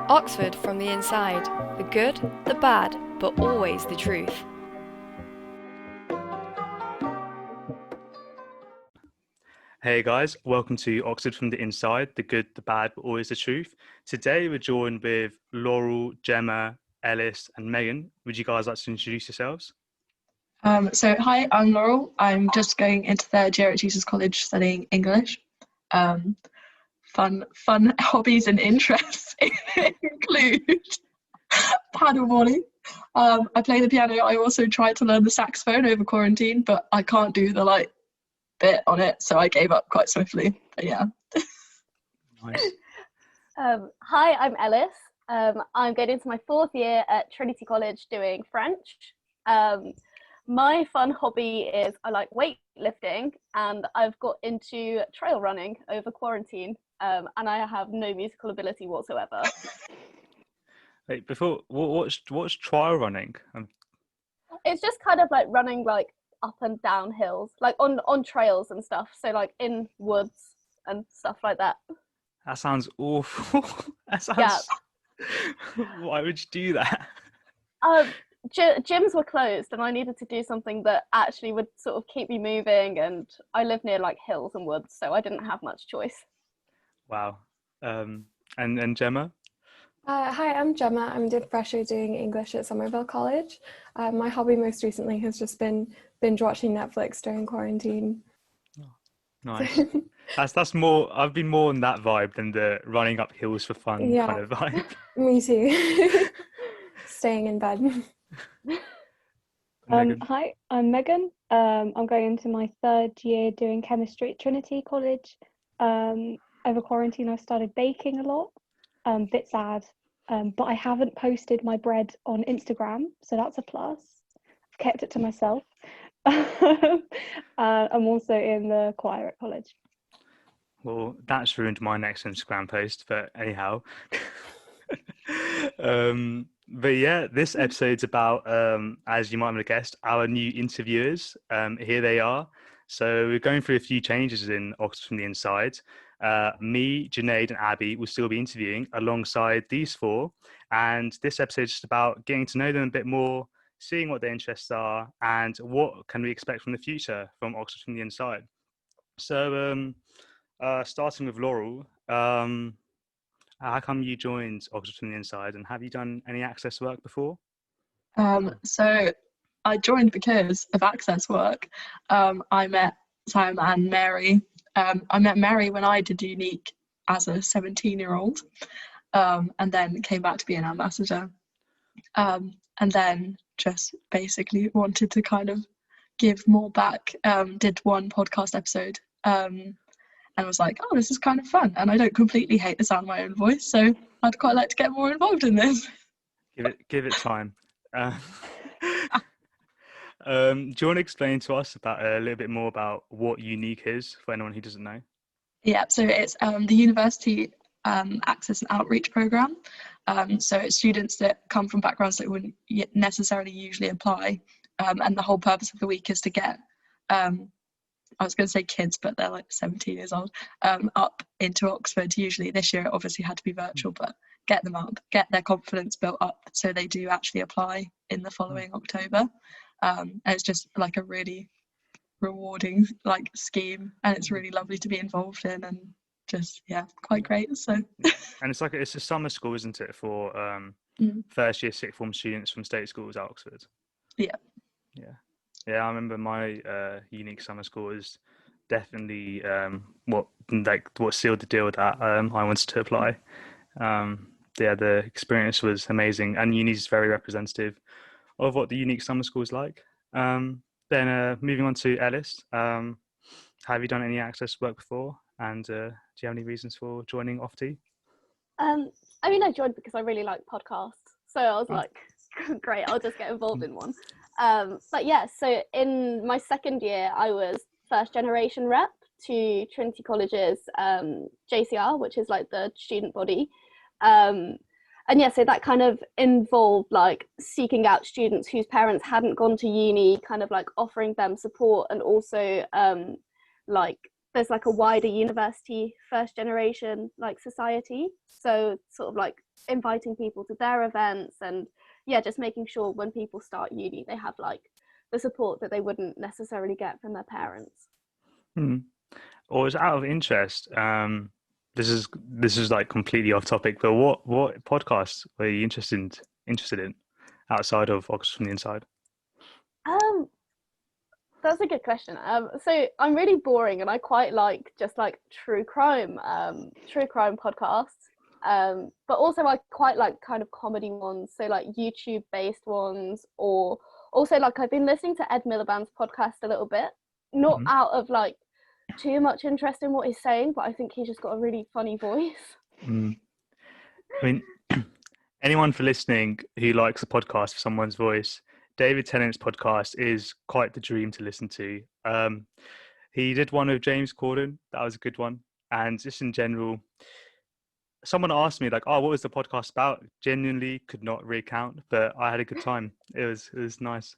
Oxford from the inside. The good, the bad, but always the truth. Hey guys, welcome to Oxford from the Inside, the good, the bad, but always the truth. Today we're joined with Laurel, Jemma, Ellis and Megan. Would you guys like to introduce yourselves? Hi, I'm Laurel. I'm just going into third year at Jesus College studying English. Fun hobbies and interests include paddleboarding. I play the piano. I also tried to learn the saxophone over quarantine, but I can't do the bit on it, so I gave up quite swiftly. But yeah. Nice. Hi, I'm Ellis. I'm going into my fourth year at Trinity College doing French. My fun hobby is I like weightlifting, and I've got into trail running over quarantine, and I have no musical ability whatsoever. Wait, before what's trial running? It's just kind of like running like up and down hills, like on trails and stuff. So like in woods and stuff like that. That sounds awful. Yeah. Why would you do that? Gyms were closed, and I needed to do something that actually would sort of keep me moving, and I live near like hills and woods, so I didn't have much choice. Wow. And Jemma? Hi, I'm Jemma. I'm a fresher doing English at Somerville College. My hobby most recently has just been binge watching Netflix during quarantine. Oh, nice. That's more. I've been more on that vibe than the running up hills for fun kind of vibe. Me too. Staying in bed. Hi, I'm Megan. I'm going into my third year doing chemistry at Trinity College. Over quarantine, I've started baking a lot. Bit sad, but I haven't posted my bread on Instagram, so that's a plus. I've kept it to myself. I'm also in the choir at college. Well, that's ruined my next Instagram post, but anyhow. But yeah, this episode's about, as you might have guessed, our new interviewers. Here they are. So we're going through a few changes in Oxford from the Inside. Me, Junaid and Abby will still be interviewing alongside these four. And this episode is just about getting to know them a bit more, seeing what their interests are, and what can we expect from the future from Oxford from the Inside. So starting with Laurel, how come you joined Oxford from the Inside, and have you done any Access work before? So I joined because of Access work. I met Sam and Mary. I met Mary when I did Unique as a 17-year-old, and then came back to be an ambassador. And then just basically wanted to kind of give more back. Did one podcast episode, and was like, oh, this is kind of fun, and I don't completely hate the sound of my own voice, so I'd quite like to get more involved in this. Give it time. Do you want to explain to us about a little bit more about what Unique is for anyone who doesn't know? Yeah, so it's the University Access and Outreach Programme. So it's students that come from backgrounds that wouldn't necessarily usually apply, and the whole purpose of the week is to get I was going to say kids, but they're like 17 years old, up into Oxford. Usually this year it obviously had to be virtual, but get them up, get their confidence built up so they do actually apply in the following October. And it's just like a really rewarding scheme, and it's really lovely to be involved in, and just quite great. So and it's a summer school, isn't it, for first year sixth form students from state schools at Oxford? Yeah, I remember my Unique summer school is definitely what sealed the deal that I wanted to apply. The experience was amazing, and Uni is very representative of what the Unique summer school is like. Then moving on to Ellis, have you done any Access work before, and do you have any reasons for joining OFT? I joined because I really like podcasts, so I was like, great, I'll just get involved in one. But yeah, so in my second year, I was first generation rep to Trinity College's JCR, which is like the student body. And yeah, so that kind of involved like seeking out students whose parents hadn't gone to uni, kind of like offering them support, and also like there's like a wider university first generation like society, so sort of like inviting people to their events, and yeah, just making sure when people start uni they have like the support that they wouldn't necessarily get from their parents. Or is out of interest, this is like completely off topic, but what podcasts were you interested in outside of Oxford from the Inside? That's a good question. So I'm really boring, and I quite like just like true crime podcasts. But also I quite like kind of comedy ones, so like YouTube based ones, or also like I've been listening to Ed Miliband's podcast a little bit, not out of like too much interest in what he's saying, but I think he's just got a really funny voice. I mean, anyone for listening who likes a podcast for someone's voice, David Tennant's podcast is quite the dream to listen to. He did one with James Corden. That was a good one. And just in general, someone asked me like, "Oh, what was the podcast about?" Genuinely could not recount, but I had a good time. It was nice.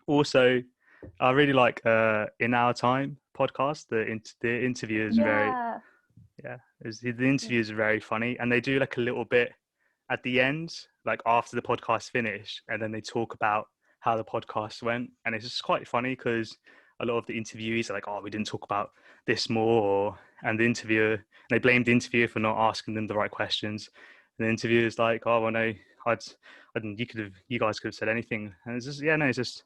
Also, I really like In Our Time podcast. The interview is the interviews are very funny, and they do like a little bit at the end, like after the podcast finish, and then they talk about how the podcast went, and it's just quite funny because a lot of the interviewees are like, "Oh, we didn't talk about this more," and they blamed the interviewer for not asking them the right questions, and the interviewer's like, "Oh, well, no, you guys could have said anything," and it's just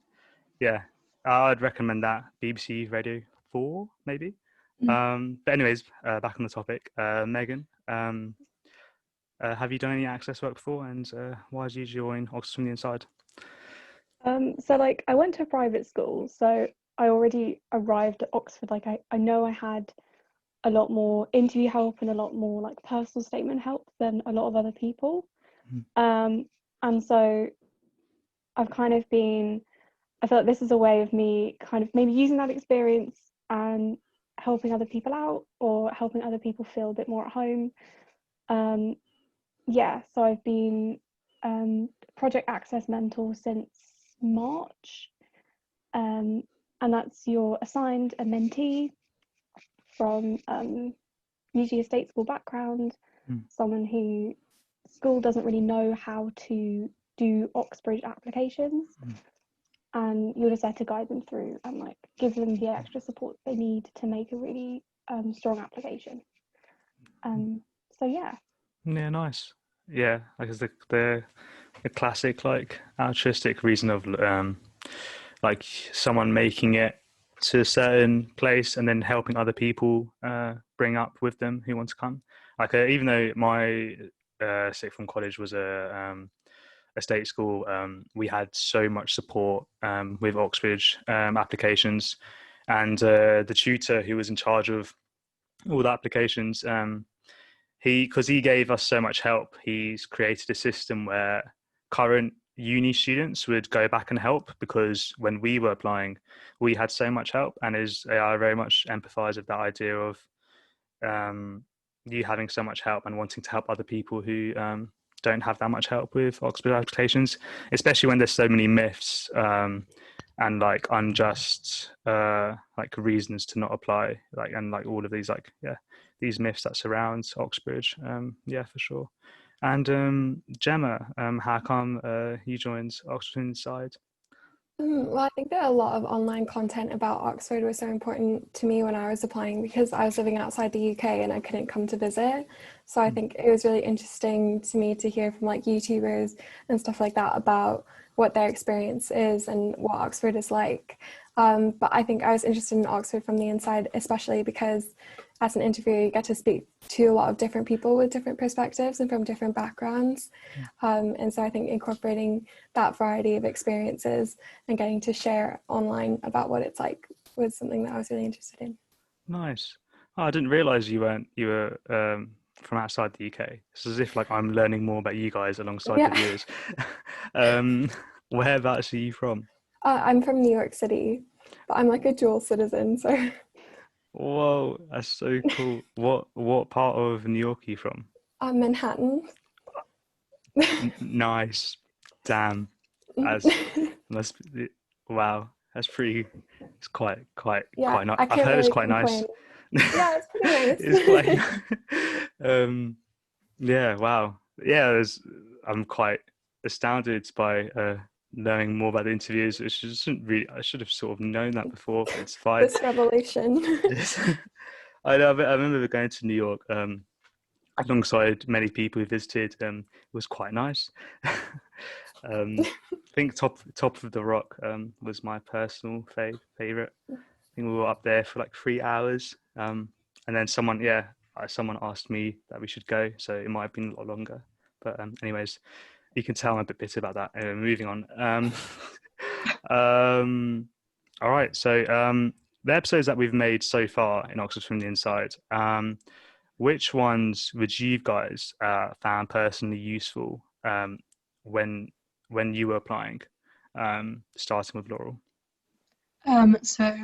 I'd recommend that. BBC Radio 4 maybe. But anyways, back on the topic. Megan, have you done any access work before, and why did you join Oxford from the Inside? So like I went to a private school, so I already arrived at Oxford, like I know I had a lot more interview help and a lot more like personal statement help than a lot of other people. And so I've kind of I felt this is a way of me kind of maybe using that experience and helping other people out, or helping other people feel a bit more at home. So I've been project access mentor since March, and that's you're assigned a mentee from usually a state school background, someone who school doesn't really know how to do Oxbridge applications, and you're just there to guide them through and like give them the extra support they need to make a really strong application. Nice. Like it's the classic like altruistic reason of like someone making it to a certain place and then helping other people bring up with them who want to come. Like even though my sixth form college was a state school, we had so much support with Oxbridge applications, and the tutor who was in charge of all the applications, because he gave us so much help, he's created a system where current uni students would go back and help, because when we were applying we had so much help, and I very much empathize with that idea of you having so much help and wanting to help other people who don't have that much help with Oxford applications, especially when there's so many myths and like unjust like reasons to not apply, like, and like all of these like these myths that surround Oxbridge. For sure. And Jemma, how come you joined Oxford Inside? Well, I think that a lot of online content about Oxford was so important to me when I was applying, because I was living outside the UK and I couldn't come to visit. So I think it was really interesting to me to hear from like YouTubers and stuff like that about what their experience is and what Oxford is like. But I think I was interested in Oxford from the inside, especially because as an interviewer, you get to speak to a lot of different people with different perspectives and from different backgrounds. And so I think incorporating that variety of experiences and getting to share online about what it's like was something that I was really interested in. Nice. Oh, I didn't realise you were from outside the UK. It's as if like I'm learning more about you guys alongside the viewers. Whereabouts are you from? I'm from New York City, but I'm like a dual citizen, so... Whoa, that's so cool. What part of New York are you from? Manhattan. Nice. Damn. Wow. That's pretty. It's quite Yeah, nice. I I've can't heard it's really quite nice. complain. Yeah, it's pretty nice. It's quite. Yeah. Wow. Yeah. I'm quite astounded by knowing more about the interviews. It shouldn't really. I should have sort of known that before, but it's fine. This revelation. I know. I remember going to New York alongside many people who visited. It was quite nice. I think top of the Rock was my personal favorite. I think we were up there for like 3 hours, and then someone asked me that we should go, so it might have been a lot longer. But anyways, you can tell I'm a bit bitter about that. Anyway, moving on. All right, so the episodes that we've made so far in Oxford from the Inside, which ones would you guys found personally useful when you were applying? Starting with Laurel. So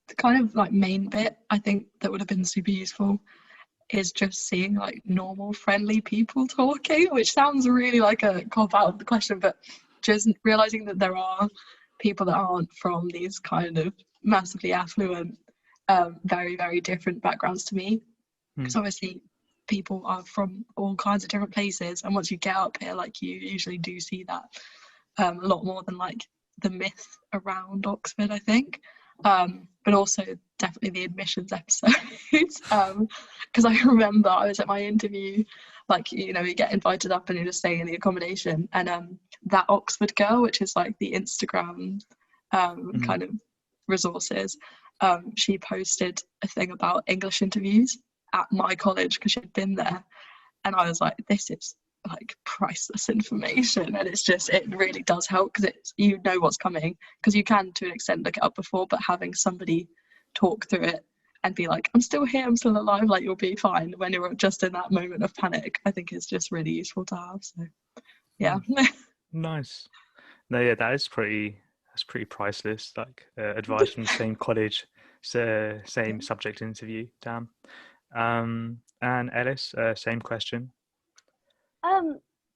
the kind of like main bit I think that would have been super useful is just seeing like normal friendly people talking, which sounds really like a cop out of the question, but just realizing that there are people that aren't from these kind of massively affluent, very, very different backgrounds to me. Because obviously people are from all kinds of different places, and once you get up here, like, you usually do see that a lot more than like the myth around Oxford, I think. But also definitely the admissions episodes. Because I remember I was at my interview, like, you know, you get invited up and you're just staying in the accommodation, and that Oxford girl, which is like the Instagram kind of resources, she posted a thing about English interviews at my college because she'd been there, and I was like, this is like priceless information, and it really does help because it's, you know what's coming, because you can to an extent look it up before, but having somebody talk through it and be like, I'm still here, I'm still alive, like, you'll be fine when you're just in that moment of panic, I think is just really useful to have. So yeah. Nice. No, yeah, that's pretty priceless. Like advice from the same college, same subject interview. Damn. And Ellis, same question.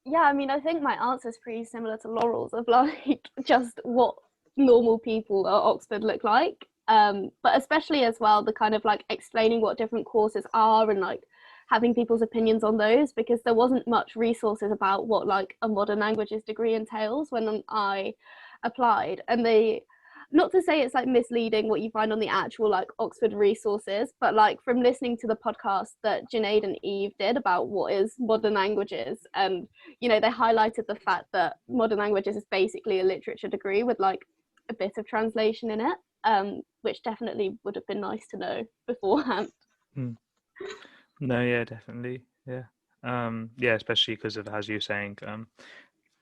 Yeah, I mean, I think my answer is pretty similar to Laurel's, of like just what normal people at Oxford look like. But especially as well, the kind of like explaining what different courses are and like having people's opinions on those, because there wasn't much resources about what like a modern languages degree entails when I applied. And they, not to say it's like misleading what you find on the actual like Oxford resources, but like from listening to the podcast that Junaid and Eve did about what is modern languages, and you know, they highlighted the fact that modern languages is basically a literature degree with like a bit of translation in it, which definitely would have been nice to know beforehand. No, yeah, definitely, yeah. Yeah, especially because of, as you were saying,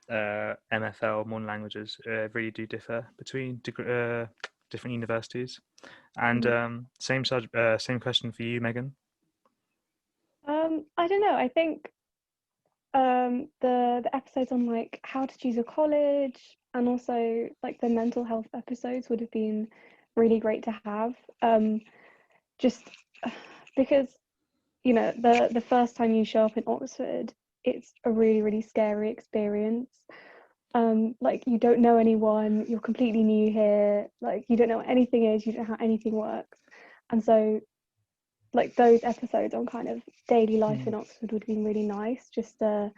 MFL, modern languages, really do differ between different universities. And same question for you, Megan. I don't know. I think the episodes on like how to choose a college, and also like the mental health episodes would have been really great to have. Just because, you know, the first time you show up in Oxford, it's a really, really scary experience. Like, you don't know anyone, you're completely new here, like, you don't know what anything is, you don't know how anything works. And so, like, those episodes on kind of daily life in Oxford would have been really nice, just to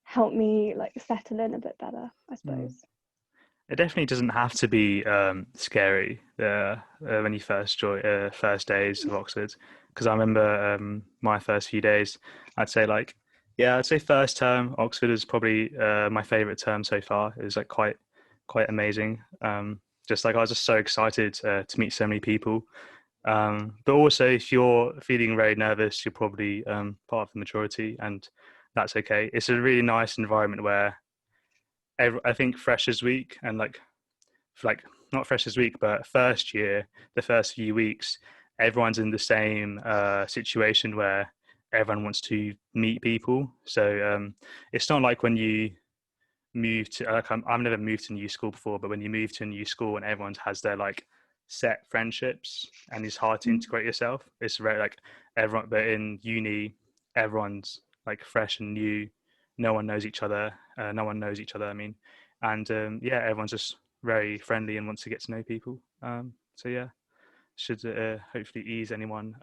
help me, like, settle in a bit better, I suppose. It definitely doesn't have to be scary when you first days of Oxford, because I remember my first few days, I'd say first term Oxford is probably my favorite term so far. It was like quite amazing. Just like I was just so excited to meet so many people. But also, if you're feeling very nervous, you're probably part of the majority, and that's okay. It's a really nice environment where I think Freshers Week and like not Freshers Week, but first year, the first few weeks, everyone's in the same situation where everyone wants to meet people. So it's not like when you move to I've never moved to a new school before, but when you move to a new school and everyone has their like set friendships and it's hard to integrate yourself. It's very like everyone, but in uni, everyone's like fresh and new. No one knows each other. I mean, and yeah, everyone's just very friendly and wants to get to know people. So yeah, should hopefully ease anyone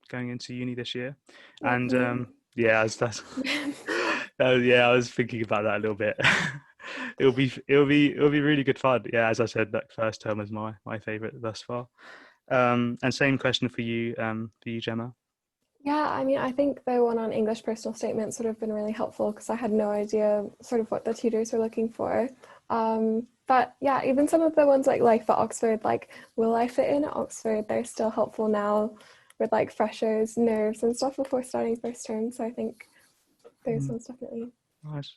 going into uni this year. And yeah, that's yeah, I was thinking about that a little bit. it'll be really good fun. Yeah, as I said, that first term was my favorite thus far. And same question for you, Jemma. Yeah, I mean, I think the one on English personal statements would have been really helpful because I had no idea sort of what the tutors were looking for. But yeah, even some of the ones like Life at Oxford, like will I fit in at Oxford? They're still helpful now with like freshers, nerves and stuff before starting first term. So I think those ones definitely. Nice.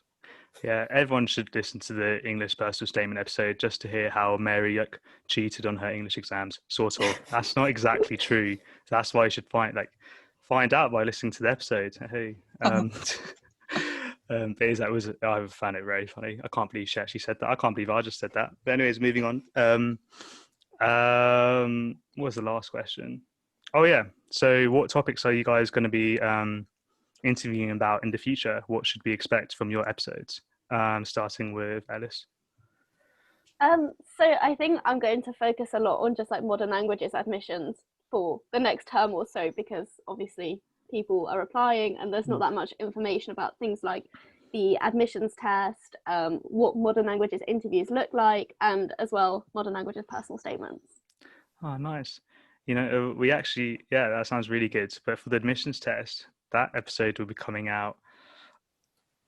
Yeah, everyone should listen to the English personal statement episode just to hear how Mary cheated on her English exams. Sort of. That's not exactly true. That's why you should find out by listening to the episode. Hey, but I found it very funny. I can't believe she actually said that. I can't believe I just said that. But anyways, moving on. What was the last question? Oh yeah. So, what topics are you guys going to be interviewing about in the future? What should we expect from your episodes? Starting with Ellis. So I think I'm going to focus a lot on just like modern languages admissions for the next term or so, because obviously people are applying and there's not that much information about things like the admissions test, what modern languages interviews look like, and as well modern languages personal statements. Oh, nice. You know, we actually, yeah, that sounds really good. But for the admissions test, that episode will be coming out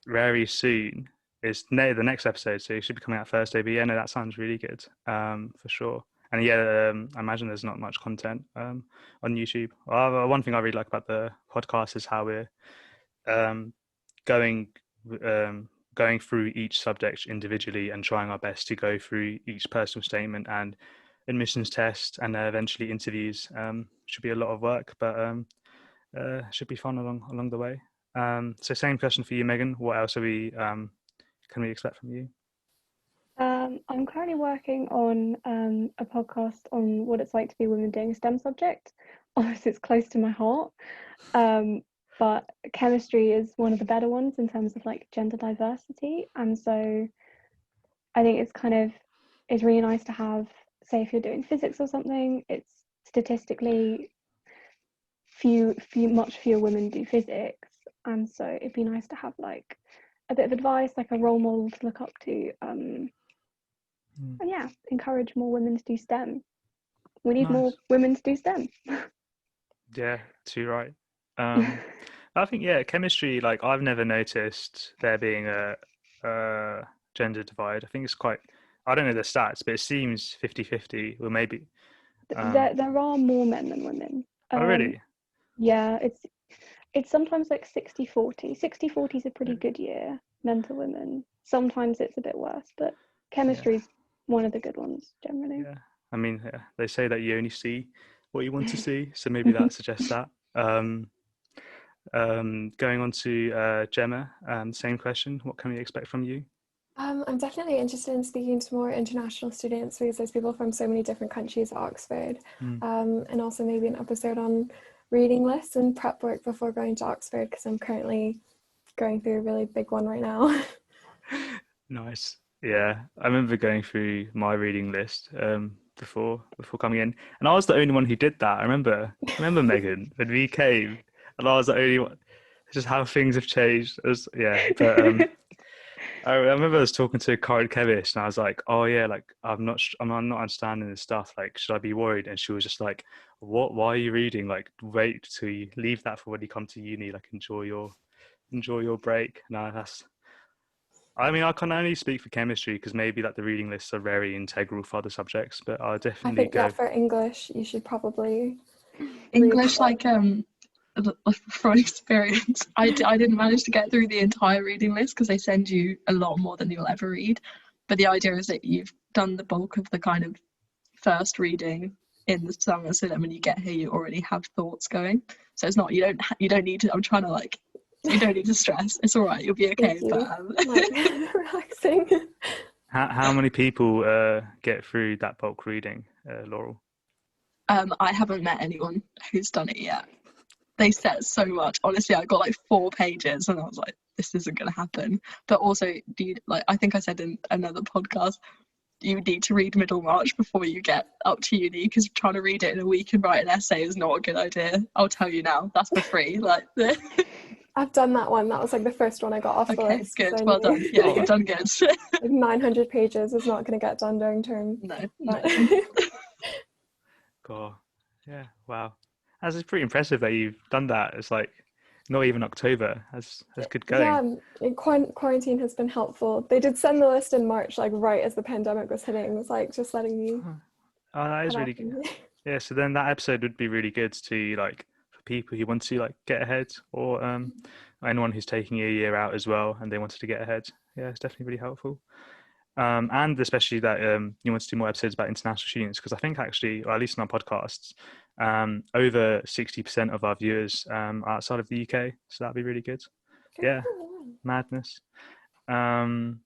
very soon. It's the next episode, so it should be coming out Thursday. But yeah, no, that sounds really good, for sure. And yeah, I imagine there's not much content on YouTube. One thing I really like about the podcast is how we're going through each subject individually and trying our best to go through each personal statement and admissions test and eventually interviews. Should be a lot of work, but should be fun along the way. So same question for you, Megan. What else can we expect from you? I'm currently working on a podcast on what it's like to be a woman doing a STEM subject. Obviously, it's close to my heart, but chemistry is one of the better ones in terms of like gender diversity, and so I think it's really nice to have, say, if you're doing physics or something, it's statistically much fewer women do physics, and so it'd be nice to have like a bit of advice, like a role model to look up to, and yeah, encourage more women to do STEM. We need more women to do STEM. Yeah, too right. I think chemistry, like I've never noticed there being a gender divide. I think it's quite, I don't know the stats, but it seems 50-50, or maybe there are more men than women. Oh really? Yeah, it's sometimes like 60-40. 60-40 is a pretty good year, men to women. Sometimes it's a bit worse, but chemistry is one of the good ones generally. Yeah, I mean, they say that you only see what you want to see, so maybe that suggests that. Going on to Jemma, same question. What can we expect from you? I'm definitely interested in speaking to more international students because there's people from so many different countries at Oxford, and also maybe an episode on reading lists and prep work before going to Oxford, because I'm currently going through a really big one right now. Nice. Yeah, I remember going through my reading list before coming in, and I was the only one who did that. I remember Megan, when we came, and I was the only one. It's just how things have changed. But I remember I was talking to a current chemist, and I was like, "Oh yeah, like I'm not understanding this stuff. Like, should I be worried?" And she was just like, "What? Why are you reading? Like, wait till you leave that for when you come to uni. Like, enjoy your break." No, I mean, I can only speak for chemistry because maybe like the reading lists are very integral for other subjects, but I'll definitely go. For English, you should probably English, from experience, I didn't manage to get through the entire reading list because they send you a lot more than you'll ever read. But the idea is that you've done the bulk of the kind of first reading in the summer, so that when you get here, you already have thoughts going. So it's not, you don't need to. I'm trying to like. You don't need to stress. It's all right. You'll be okay. But relaxing. How many people get through that bulk reading, Laurel? I haven't met anyone who's done it yet. They said so much. Honestly, I got like 4 pages, and I was like, "This isn't going to happen." But also, I think I said in another podcast, you need to read Middlemarch before you get up to uni, because trying to read it in a week and write an essay is not a good idea. I'll tell you now. That's for free. Like, I've done that one. That was like the first one I got off the okay, list. good. I Well knew done. Yeah, you've done good. like 900 pages was not going to get done during term. No. But God, yeah, wow. That's pretty impressive that you've done that. It's like not even October. That's good going. yeah, quarantine has been helpful. They did send the list in March, like right as the pandemic was hitting. It was like just letting me. Oh, that is really good. Yeah, so then that episode would be really good to like for people who want to like get ahead, or anyone who's taking a year out as well and they wanted to get ahead. Yeah, it's definitely really helpful. And especially that you want to do more episodes about international students, because I think actually, or at least in our podcasts, over 60% of our viewers are outside of the UK, so that'd be really good. Yeah, madness. And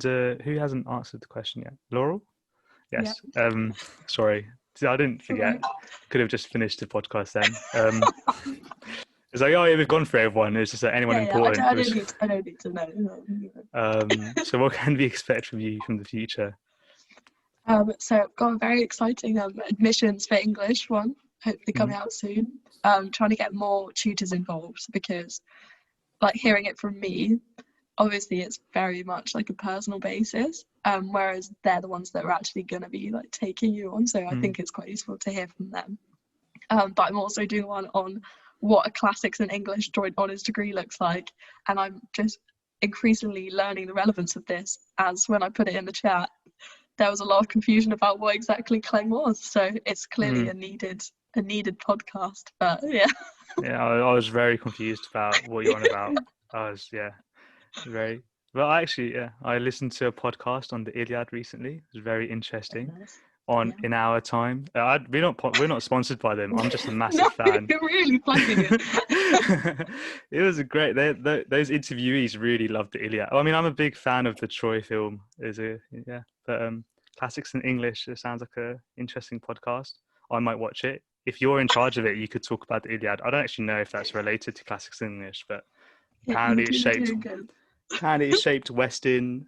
who hasn't answered the question yet? Laurel? Yes. Sorry, I didn't forget. Could have just finished the podcast then. It's like, oh yeah, we've gone for everyone. It's just that anyone important. I don't need to know. So what can we expect from you from the future? So I've got a very exciting admissions for English one, hopefully coming out soon. Trying to get more tutors involved, because like hearing it from me, obviously it's very much like a personal basis, whereas they're the ones that are actually going to be like taking you on, so I think it's quite useful to hear from them. But I'm also doing one on what a classics and English joint honours degree looks like, and I'm just increasingly learning the relevance of this, as when I put it in the chat there was a lot of confusion about what exactly Clang was, so it's clearly a needed podcast. But yeah I was very confused about what you're on about. I was very well. Actually, I listened to a podcast on the Iliad recently. It was very interesting. In our time, we're not sponsored by them. I'm just a massive fan. You're really plugging it. It was a great. Those interviewees really loved the Iliad. I mean, I'm a big fan of the Troy film. But classics in English. It sounds like a interesting podcast. I might watch it. If you're in charge of it, you could talk about the Iliad. I don't actually know if that's related to classics in English, but apparently it shaped Western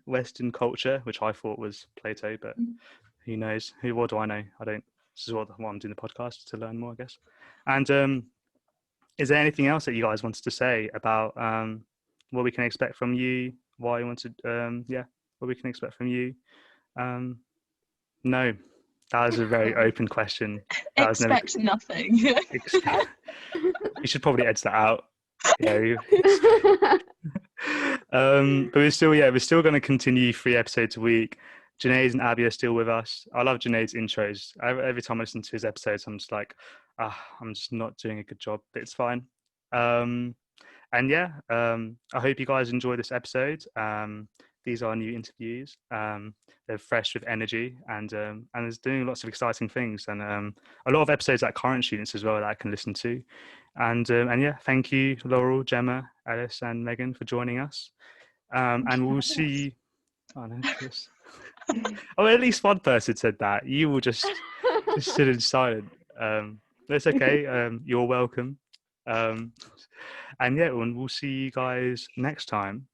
culture, which I thought was Plato, but who knows? What do I know? I don't. This is what I'm doing the podcast to learn more, I guess. And is there anything else that you guys wanted to say about what we can expect from you? Why you wanted? What we can expect from you? No, that was a very open question. Expect nothing. You should probably edit that out. But we're still going to continue 3 episodes a week. Janae's and Abby are still with us. I love Janae's intros. Every time I listen to his episodes, I'm just like, I'm just not doing a good job, but it's fine. I hope you guys enjoy this episode. These are new interviews. They're fresh with energy, and there's doing lots of exciting things, and a lot of episodes that current students as well that I can listen to. And thank you, Laurel, Jemma, Ellis, and Megan for joining us. And we'll see. Oh no, Chris. Oh, at least one person said that. You will just sit in silent. That's okay. You're welcome. And we'll see you guys next time.